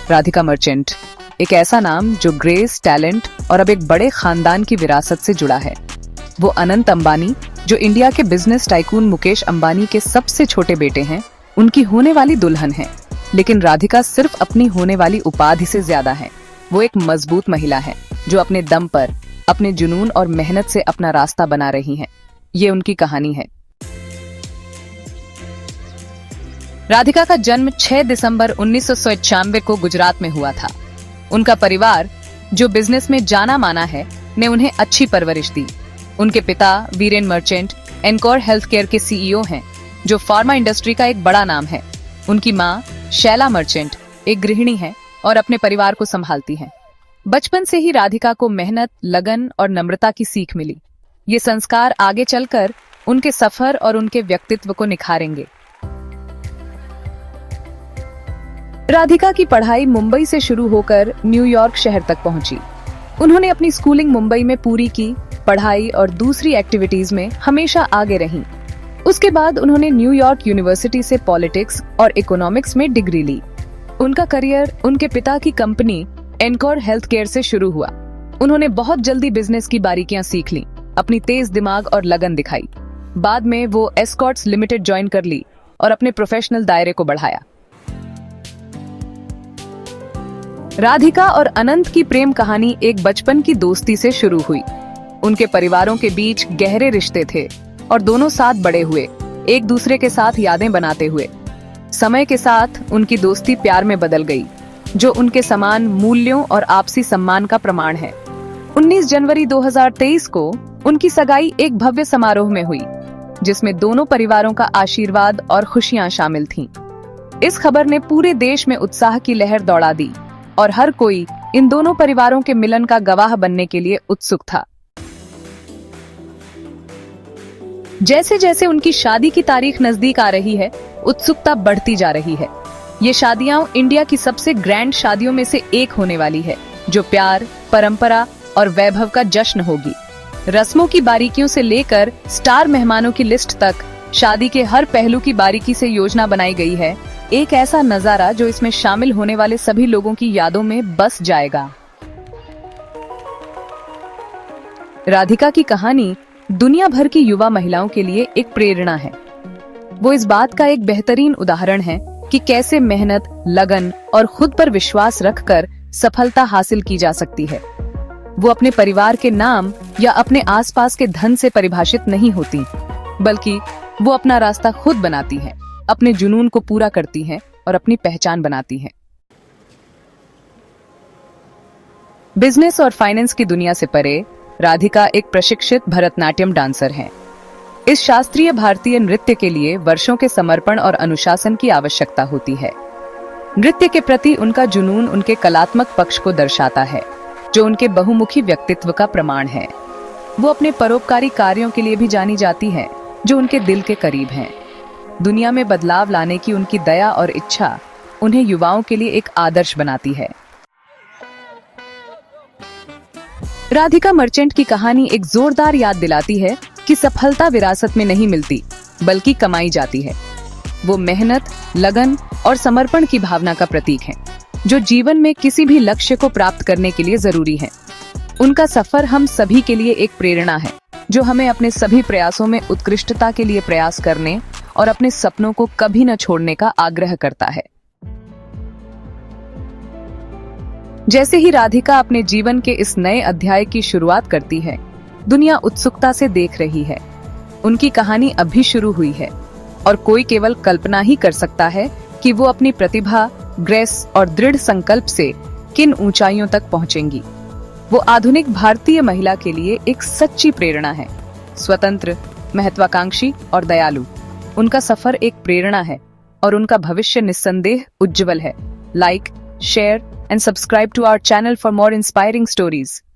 राधिका मर्चेंट एक ऐसा नाम जो ग्रेस, टैलेंट और अब एक बड़े खानदान की विरासत से जुड़ा है। वो अनंत अंबानी, जो इंडिया के बिजनेस टाइकून मुकेश अंबानी के सबसे छोटे बेटे हैं, उनकी होने वाली दुल्हन है। लेकिन राधिका सिर्फ अपनी होने वाली उपाधि से ज्यादा है। वो एक मजबूत महिला है जो अपने दम पर, अपने जुनून और मेहनत से अपना रास्ता बना रही है। ये उनकी कहानी है। राधिका का जन्म 6 दिसंबर 1991 को गुजरात में हुआ था। उनका परिवार, जो बिजनेस में जाना माना है, ने उन्हें अच्छी परवरिश दी। उनके पिता Viren merchant encore health care के सीईओ हैं, जो फार्मा इंडस्ट्री का एक बड़ा नाम है। उनकी माँ शैला मर्चेंट एक गृहिणी है और अपने परिवार को संभालती हैं। बचपन से ही राधिका को मेहनत, लगन और नम्रता की सीख मिली। ये संस्कार आगे चलकर उनके सफर और उनके व्यक्तित्व को निखारेंगे। राधिका की पढ़ाई मुंबई से शुरू होकर न्यूयॉर्क शहर तक पहुंची। उन्होंने अपनी स्कूलिंग मुंबई में पूरी की। पढ़ाई और दूसरी एक्टिविटीज में हमेशा आगे रहीं। उसके बाद उन्होंने न्यूयॉर्क यूनिवर्सिटी से पॉलिटिक्स और इकोनॉमिक्स में डिग्री ली। उनका करियर उनके पिता की कंपनी एनकोर हेल्थ केयर से शुरू हुआ। उन्होंने बहुत जल्दी बिजनेस की बारीकियां सीख ली, अपनी तेज दिमाग और लगन दिखाई। बाद में वो एस्कॉर्ट्स लिमिटेड ज्वाइन कर ली और अपने प्रोफेशनल दायरे को बढ़ाया। राधिका और अनंत की प्रेम कहानी एक बचपन की दोस्ती से शुरू हुई। उनके परिवारों के बीच गहरे रिश्ते थे और दोनों साथ बड़े हुए, एक दूसरे के साथ यादें बनाते हुए। समय के साथ उनकी दोस्ती प्यार में बदल गई, जो उनके समान मूल्यों और आपसी सम्मान का प्रमाण है। 19 जनवरी 2023 को उनकी सगाई एक भव्य समारोह में हुई, जिसमें दोनों परिवारों का आशीर्वाद और खुशियां शामिल थीं। इस खबर ने पूरे देश में उत्साह की लहर दौड़ा दी और हर कोई इन दोनों परिवारों के मिलन का गवाह बनने के लिए उत्सुक था। जैसे जैसे उनकी शादी की तारीख नजदीक आ रही है, उत्सुकता बढ़ती जा रही है। ये शादियां इंडिया की सबसे ग्रैंड शादियों में से एक होने वाली है, जो प्यार, परंपरा और वैभव का जश्न होगी। रस्मों की बारीकियों से लेकर स्टार मेहमानों की लिस्ट तक, शादी के हर पहलू की बारीकी से योजना बनाई गई है। एक ऐसा नजारा जो इसमें शामिल होने वाले सभी लोगों की यादों में बस जाएगा। राधिका की कहानी दुनिया भर की युवा महिलाओं के लिए एक प्रेरणा है। वो इस बात का एक बेहतरीन उदाहरण है कि कैसे मेहनत, लगन और खुद पर विश्वास रखकर सफलता हासिल की जा सकती है। वो अपने परिवार के नाम या अपने आसपास के धन से परिभाषित नहीं होती, बल्कि वो अपना रास्ता खुद बनाती हैं, अपने जुनून को पूरा करती हैं और अपनी पहचान बनाती हैं। बिजनेस और फाइनेंस की दुनिया से परे, राधिका एक प्रशिक्षित भरतनाट्यम डांसर हैं। इस शास्त्रीय भारतीय नृत्य के लिए वर्षों के समर्पण और अनुशासन की आवश्यकता होती है। नृत्य के प्रति उनका जुनून उनके कलात्मक पक्ष को दर्शाता है, जो उनके बहुमुखी व्यक्तित्व का प्रमाण है। वो अपने परोपकारी कार्यों के लिए भी जानी जाती है, जो उनके दिल के करीब हैं। दुनिया में बदलाव लाने की उनकी दया और इच्छा उन्हें युवाओं के लिए एक आदर्श बनाती है। राधिका मर्चेंट की कहानी एक जोरदार याद दिलाती है कि सफलता विरासत में नहीं मिलती, बल्कि कमाई जाती है। वो मेहनत, लगन और समर्पण की भावना का प्रतीक है, जो जीवन में किसी भी लक्ष्य को प्राप्त करने के लिए जरूरी है। उनका सफर हम सभी के लिए एक प्रेरणा है, जो हमें अपने सभी प्रयासों में उत्कृष्टता के लिए प्रयास करने और अपने सपनों को कभी न छोड़ने का आग्रह करता है। जैसे ही राधिका अपने जीवन के इस नए अध्याय की शुरुआत करती है, दुनिया उत्सुकता से देख रही है। उनकी कहानी अभी शुरू हुई है और कोई केवल कल्पना ही कर सकता है कि वो अपनी प्रतिभा, ग्रेस और दृढ़ संकल्प से किन ऊंचाइयों तक पहुंचेंगी। वो आधुनिक भारतीय महिला के लिए एक सच्ची प्रेरणा है, स्वतंत्र, महत्वाकांक्षी और दयालु। उनका सफर एक प्रेरणा है और उनका भविष्य निस्संदेह उज्जवल है। Like, share and subscribe to our channel for more inspiring stories.